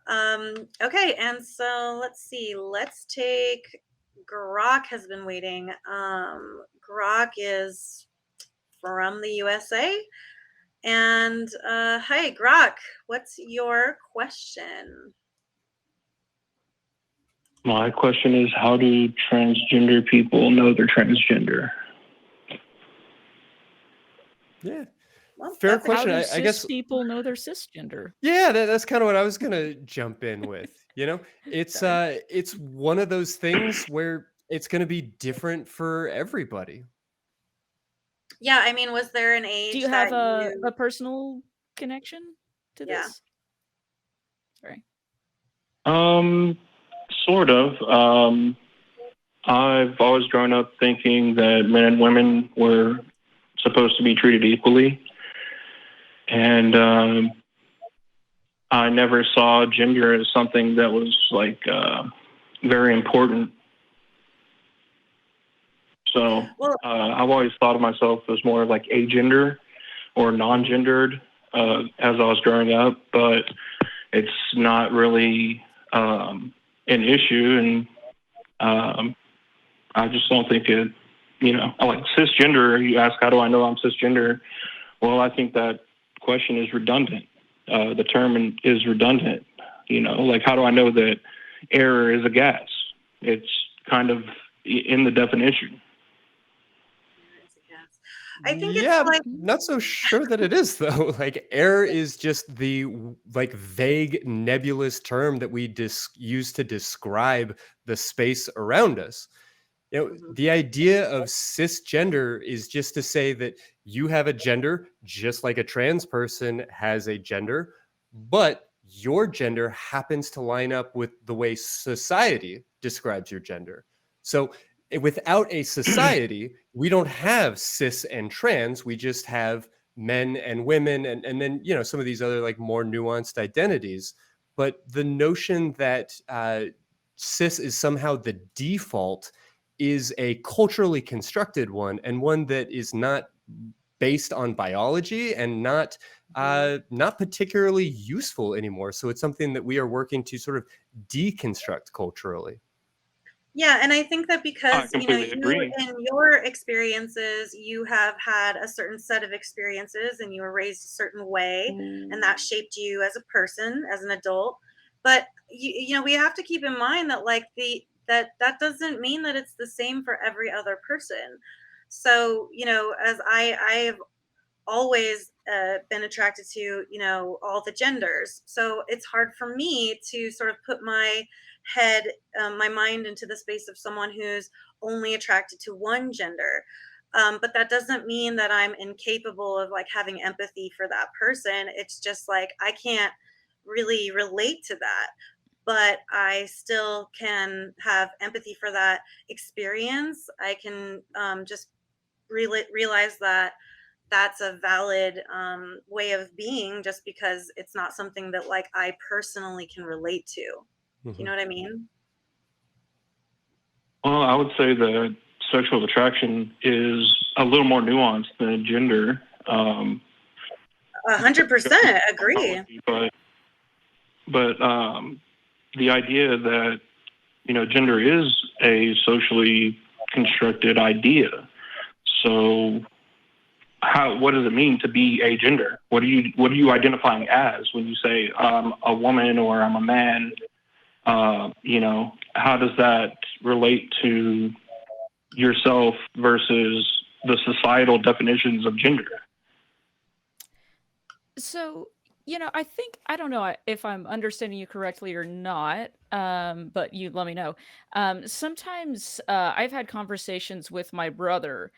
Okay, and so let's see. Let's take Grok has been waiting. Grok is from the USA. And hi, Grok, what's your question? My question is, how do transgender people know they're transgender? Yeah. Well, Fair that's a question. How do I cis guess, people know they're cisgender? yeah, that's kind of what I was gonna jump in with. Sorry. It's one of those things where it's gonna be different for everybody. yeah. I mean, was there an Do age you have that a you? personal connection to Yeah. this? Sorry. Um, sort of. I've always grown up thinking that men and women were supposed to be treated equally, and I never saw gender as something that was like very important. So Well, I've always thought of myself as more like agender or non-gendered as I was growing up, but it's not really an issue, and I just don't think it. I like cisgender. You ask, how do I know I'm cisgender? Well, I think that question is redundant. The term is redundant. Like, how do I know that air is a gas? It's kind of in the definition. I think it's Yeah, like, not so sure that it is though. Like air is just the like vague nebulous term that we use to describe the space around us. mhm. The idea of cisgender is just to say that you have a gender just like a trans person has a gender, but your gender happens to line up with the way society describes your gender. So without a society, we don't have cis and trans. We just have men and women and then, some of these other like more nuanced identities. But the notion that cis is somehow the default is a culturally constructed one, and one that is not based on biology and not particularly useful anymore. So it's something that we are working to sort of deconstruct culturally. Yeah, and I think that I because, completely you agree. in your experiences, you have had a certain set of experiences and you were raised a certain way, and that shaped you as a person, as an adult. But we have to keep in mind that like that doesn't mean that it's the same for every other person. So, as I have always been attracted to, all the genders. So it's hard for me to sort of put my mind into the space of someone who's only attracted to one gender. But that doesn't mean that I'm incapable of like having empathy for that person. It's just like I can't really relate to that, but I still can have empathy for that experience. I can just realize that that's a valid way of being, just because it's not something that like I personally can relate to. Do you Mhm. know what I mean? Well, I would say that sexual attraction is a little more nuanced than gender. 100% agree. But the idea that gender is a socially constructed idea. So what does it mean to be a gender? What are you identifying as when you say I'm a woman or I'm a man? How does that relate to yourself versus the societal definitions of gender? So, I don't know if I'm understanding you correctly or not, but you let me know. Sometimes I've had conversations with my brother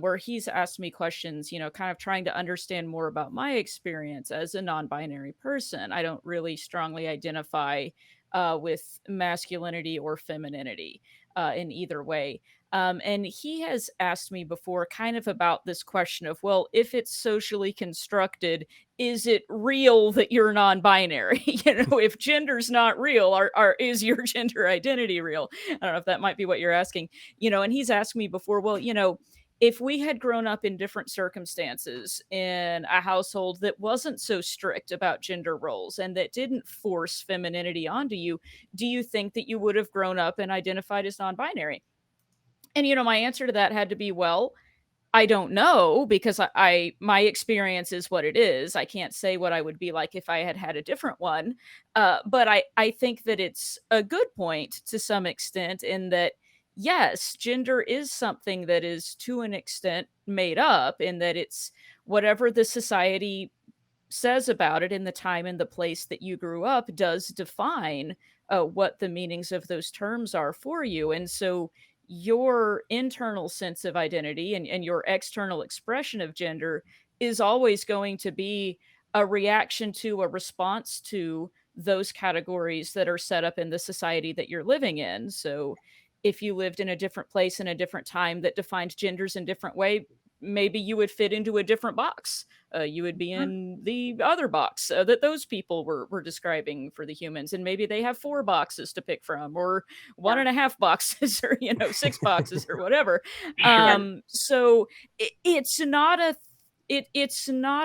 where he's asked me questions, kind of trying to understand more about my experience as a non binary person. I don't really strongly identify with masculinity or femininity in either way. And he has asked me before kind of about this question of, well, if it's socially constructed, is it real that you're non-binary? If gender's not real, is your gender identity real? I don't know if that might be what you're asking. And he's asked me before, well, if we had grown up in different circumstances in a household that wasn't so strict about gender roles and that didn't force femininity onto you, do you think that you would have grown up and identified as non-binary? And my answer to that had to be, well, I don't know, because my experience is what it is. I can't say what I would be like if I had had a different one. But I think that it's a good point to some extent, in that, yes, gender is something that is to an extent made up, in that it's whatever the society says about it in the time and the place that you grew up does define what the meanings of those terms are for you. And so your internal sense of identity and your external expression of gender is always going to be a reaction to, a response to those categories that are set up in the society that you're living in. So if you lived in a different place in a different time that defined genders in different way, maybe you would fit into a different box. You would be in the other box that those people were describing for the humans, and maybe they have 4 boxes to pick from, or 1.5 boxes, or 6 boxes, or whatever. Sure. So it's not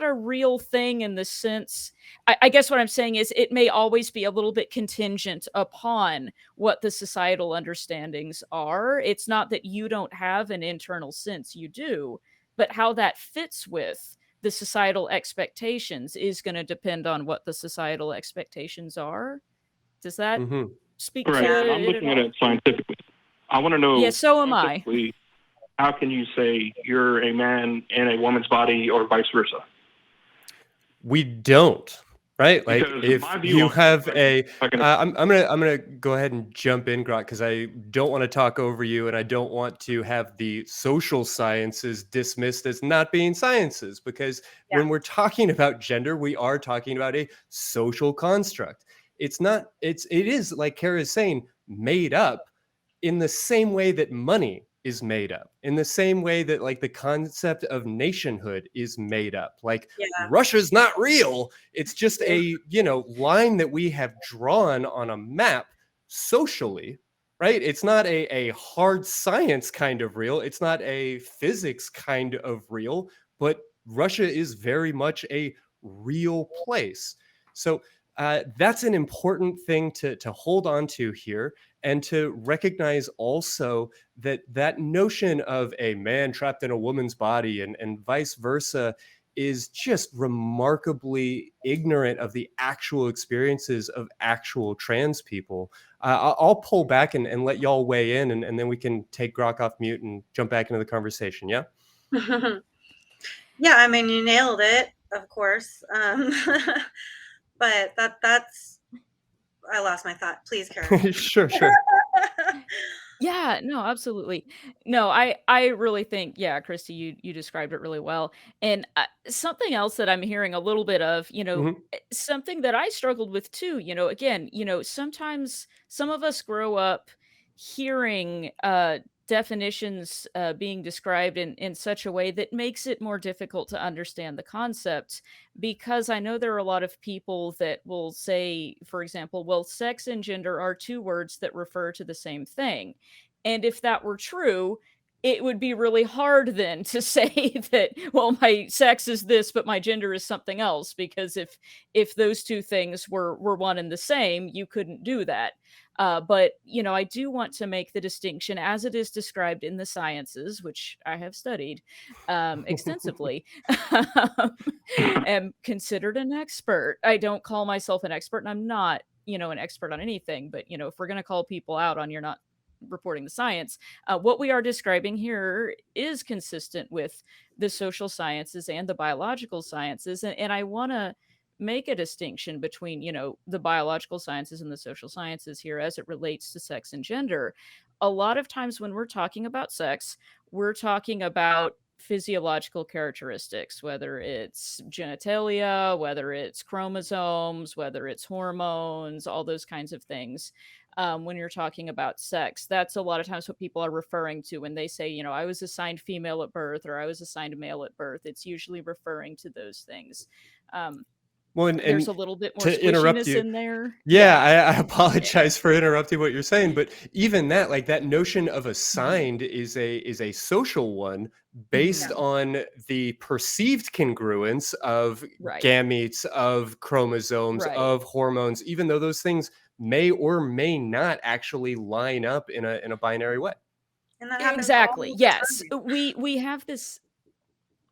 a real thing, in the sense. I guess what I'm saying is, it may always be a little bit contingent upon what the societal understandings are. It's not that you don't have an internal sense, you do, but how that fits with the societal expectations is going to depend on what the societal expectations are. Does that Hmm. speak to Right. Yeah. But I'm it at looking at all? it scientifically. I want to Yeah, know so am I. scientifically, how can you say you're a man in a woman's body or vice versa? We don't, right? Like, Because if my view you on have like, a, like an, I'm gonna go ahead and jump in, Grok, because I don't want to talk over you, and I don't want to have the social sciences dismissed as not being sciences, because Yeah. when we're talking about gender, we are talking about a social construct. It's not. It is, like Kara is saying, made up in the same way that money is made up, in the same way that, like, the concept of nationhood is made up. Like, Yeah. Russia's not real. It's just a, line that we have drawn on a map socially, right? It's not a hard science kind of real. It's not a physics kind of real, but Russia is very much a real place. So that's an important thing to hold on to here, and to recognize also that that notion of a man trapped in a woman's body, and vice versa, is just remarkably ignorant of the actual experiences of actual trans people. I'll pull back and let y'all weigh in, and then we can take Grok off mute and jump back into the conversation. Yeah. Yeah, I mean, you nailed it, of course. But that's I lost my thought. Please carry on. Sure, sure. Yeah, no, absolutely. No, I really think, yeah, Christy, you described it really well. And something else that I'm hearing a little bit of, Hmm. something that I struggled with too, again, sometimes some of us grow up hearing definitions being described in such a way that makes it more difficult to understand the concept, because I know there are a lot of people that will say, for example, well, sex and gender are 2 words that refer to the same thing. And if that were true, it would be really hard then to say that, well, my sex is this, but my gender is something else, because if those 2 things were one and the same, you couldn't do that. But I do want to make the distinction as it is described in the sciences, which I have studied extensively. Am considered an expert. I don't call myself an expert, and I'm not, an expert on anything. But if we're going to call people out on you're not reporting the science, what we are describing here is consistent with the social sciences and the biological sciences, and I want to make a distinction between the biological sciences and the social sciences here as it relates to sex and gender. A lot of times when we're talking about sex, we're talking about physiological characteristics, whether it's genitalia, whether it's chromosomes, whether it's hormones, all those kinds of things. When you're talking about sex, that's a lot of times what people are referring to when they say, I was assigned female at birth, or I was assigned male at birth. It's usually referring to those things. Um, Well, There's and a little bit more to interrupt squishiness you, in there. yeah, Yeah. I apologize for interrupting what you're saying, but even that, like that notion of assigned is a social one based Mhm. on the perceived congruence of Right. gametes, of chromosomes, Right. of hormones, even though those things may or may not actually line up in a binary way. And that happens all Exactly. the Yes. time. We have this.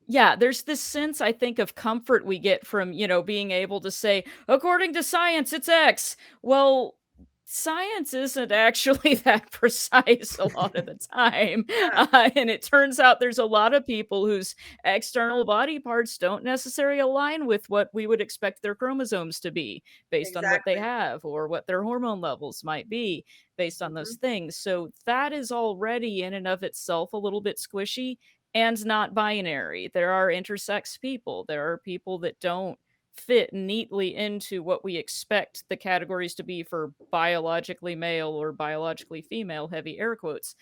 Yeah, there's this sense, I think, of comfort we get from, being able to say, according to science, it's X. Well, science isn't actually that precise a lot of the time. Yeah, And it turns out there's a lot of people whose external body parts don't necessarily align with what we would expect their chromosomes to be based on what they exactly. have or what their hormone levels might be based on those Mhm. things. So that is already in and of itself a little bit squishy and not binary. There are intersex people. There are people that don't fit neatly into what we expect the categories to be for biologically male or biologically female, heavy air quotes.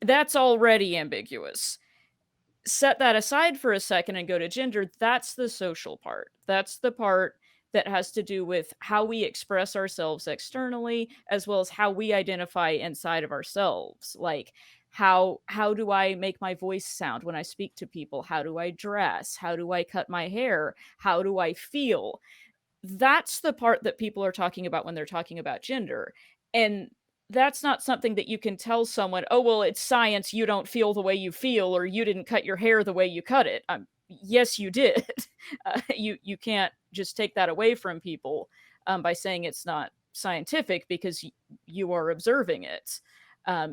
That's already ambiguous. Set that aside for a second and go to gender. That's the social part. That's the part that has to do with how we express ourselves externally as well as how we identify inside of ourselves. Like how do I make my voice sound when I speak to people? How do I dress? How do I cut my hair? How do I feel? That's the part that people are talking about when they're talking about gender. And that's not something that you can tell someone, "Oh, well, it's science, you don't feel the way you feel, or you didn't cut your hair the way you cut it." Yes, you did. You can't just take that away from people by saying it's not scientific because you are observing it.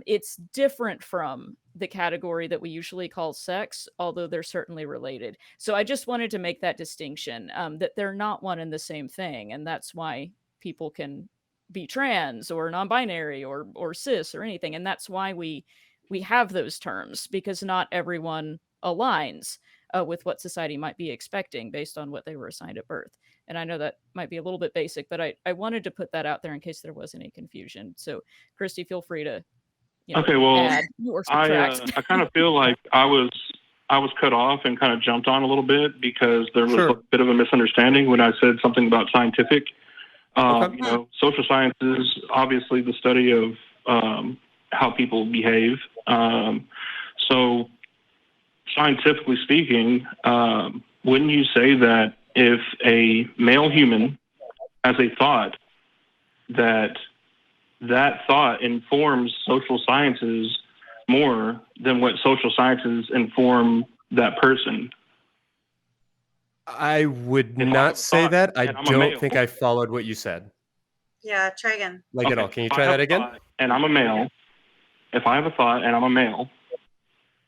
It's different from the category that we usually call sex, although they're certainly related. So I just wanted to make that distinction, that they're not one and the same thing, and that's why people can be trans or non-binary or cis or anything, and that's why we have those terms because not everyone aligns with what society might be expecting based on what they were assigned at birth. And I know that might be a little bit basic, but I wanted to put that out there in case there was any confusion. So, Christy, feel free to Okay, well, add or subtract. I kind of feel like I was cut off and kind of jumped on a little bit because there was a Sure. bit of a misunderstanding when I said something about scientific. Okay. You know, social sciences, obviously the study of how people behave. So scientifically speaking, wouldn't you say that if a male human has a thought, that that thought informs social sciences more than what social sciences inform that person? I would If I have not a say thought that. I and I'm a don't male, think I followed what you said. Yeah, try again. Like at all. okay, Can you if I try have that a again? thought and I'm a male, if I have a thought and I'm a male,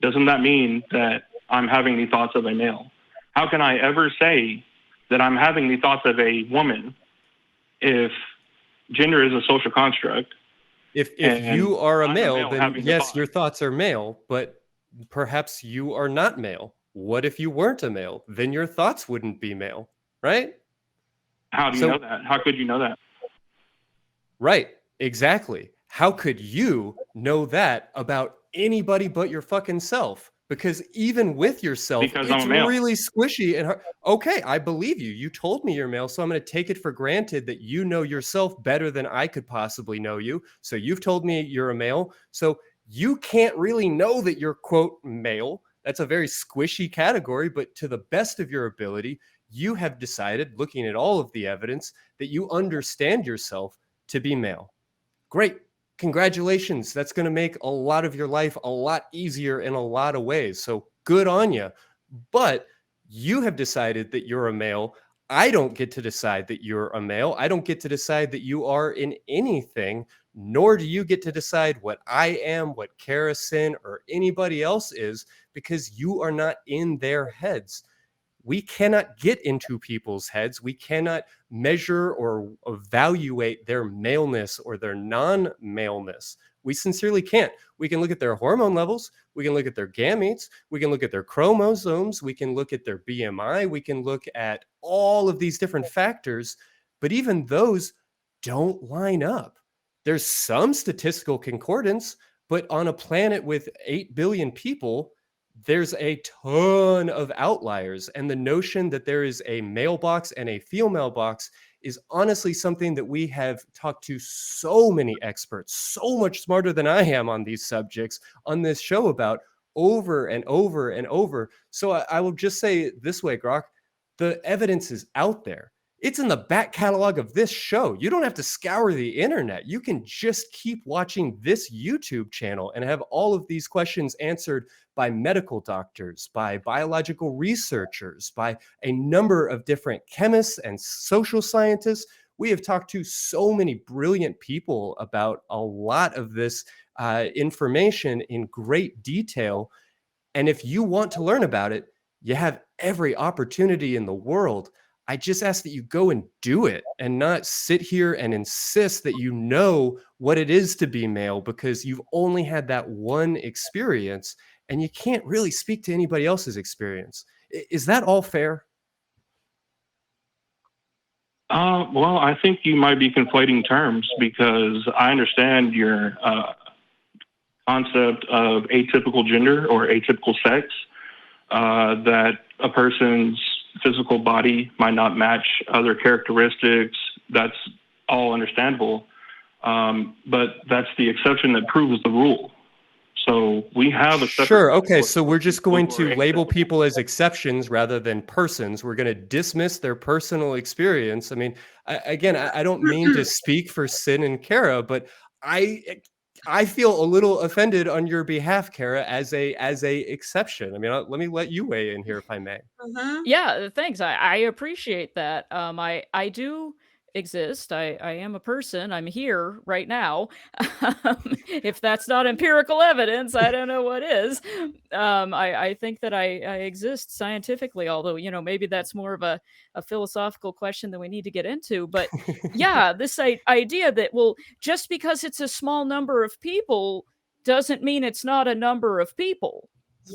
doesn't that mean that I'm having the thoughts of a male? How can I ever say that I'm having the thoughts of a woman if gender is a social construct? If And you are a I'm male, then having the yes, thought. your thoughts are male, but perhaps you are not male. What if you weren't a male? Then your thoughts wouldn't be male, right? How do you know So, that? How could you know that? right, exactly. How could you know that about anybody but your fucking self? Because even with yourself, Because I'm it's a male. really squishy and hard. Okay, I believe you. You told me you're male, so I'm going to take it for granted that you know yourself better than I could possibly know you. So you've told me you're a male. So you can't really know that you're, quote, male. That's a very squishy category, but to the best of your ability, you have decided, looking at all of the evidence, that you understand yourself to be male. Great. Congratulations. That's going to make a lot of your life a lot easier in a lot of ways. So good on you. But you have decided that you're a male. I don't get to decide that you're a male. I don't get to decide that you are in anything, nor do you get to decide what I am, what Sinn or anybody else is, because you are not in their heads. We cannot get into people's heads. We cannot measure or evaluate their maleness or their non-maleness. We sincerely can't. We can look at their hormone levels. We can look at their gametes. We can look at their chromosomes. We can look at their BMI. We can look at all of these different factors, but even those don't line up. There's some statistical concordance, but on a planet with 8 billion people, there's a ton of outliers. And the notion that there is a male box and a female box is honestly something that we have talked to so many experts, so much smarter than I am on these subjects on this show about over and over and over. So I will just say it this way, Grok, the evidence is out there. It's in the back catalog of this show. You don't have to scour the internet. You can just keep watching this YouTube channel and have all of these questions answered by medical doctors, by biological researchers, by a number of different chemists and social scientists. We have talked to so many brilliant people about a lot of this information in great detail. And if you want to learn about it, you have every opportunity in the world. I just ask that you go and do it and not sit here and insist that you know what it is to be male, because you've only had that one experience and you can't really speak to anybody else's experience. Is that all fair? Well, I think you might be conflating terms, because I understand your concept of atypical gender or atypical sex, that a person's physical body might not match other characteristics. That's all understandable. But that's the exception that proves the rule. So we have a separate— Sure. Okay. So we're just going to label people as exceptions rather than persons. We're going to dismiss their personal experience. I mean, I don't mean to speak for Sinn and Kara, but I feel a little offended on your behalf, Kara, as a exception. I mean, let me let you weigh in here if I may. Mhm. Yeah, thanks. I appreciate that. I do exist. I am a person. I'm here right now. If that's not empirical evidence, I don't know what is. I think that I exist scientifically, although, maybe that's more of a philosophical question that we need to get into. But yeah, this idea that, well, just because it's a small number of people doesn't mean it's not a number of people.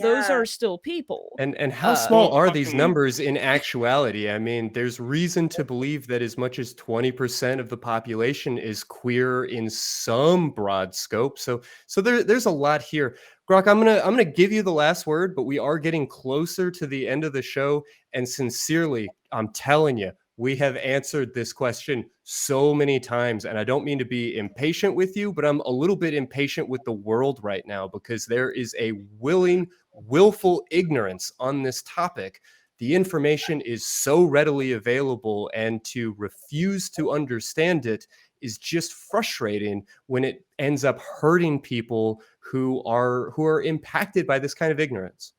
Those Yeah. are still people. And how small are these numbers in actuality? I mean, there's reason to believe that as much as 20% of the population is queer in some broad scope. So there's a lot here. Grok, I'm gonna give you the last word, but we are getting closer to the end of the show. And sincerely, I'm telling you, we have answered this question so many times, and I don't mean to be impatient with you, but I'm a little bit impatient with the world right now, because there is a willful ignorance on this topic. The information is so readily available, and to refuse to understand it is just frustrating when it ends up hurting people who are impacted by this kind of ignorance.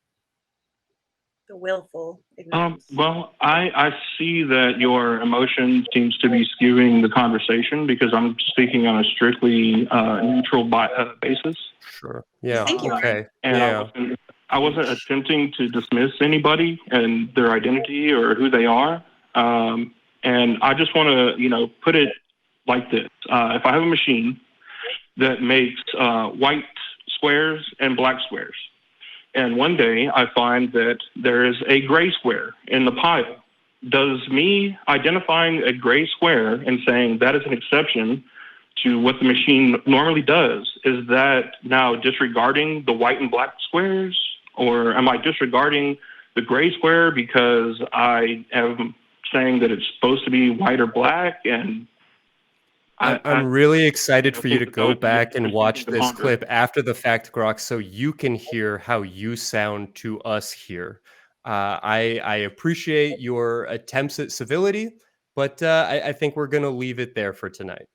The willful ignorance. Well, I see that your emotion seems to be skewing the conversation, because I'm speaking on a strictly neutral basis. Sure. Yeah. Thank you. Okay. And Yeah. I wasn't attempting to dismiss anybody and their identity or who they are. And I just want to, put it like this. If I have a machine that makes white squares and black squares, and one day I find that there is a gray square in the pile, does me identifying a gray square and saying that is an exception to what the machine normally does, is that now disregarding the white and black squares? Or am I disregarding the gray square because I am saying that it's supposed to be white or black? And I'm really excited for you to go back and watch this clip after the fact, Grok, so you can hear how you sound to us here. I appreciate your attempts at civility, but I think we're going to leave it there for tonight.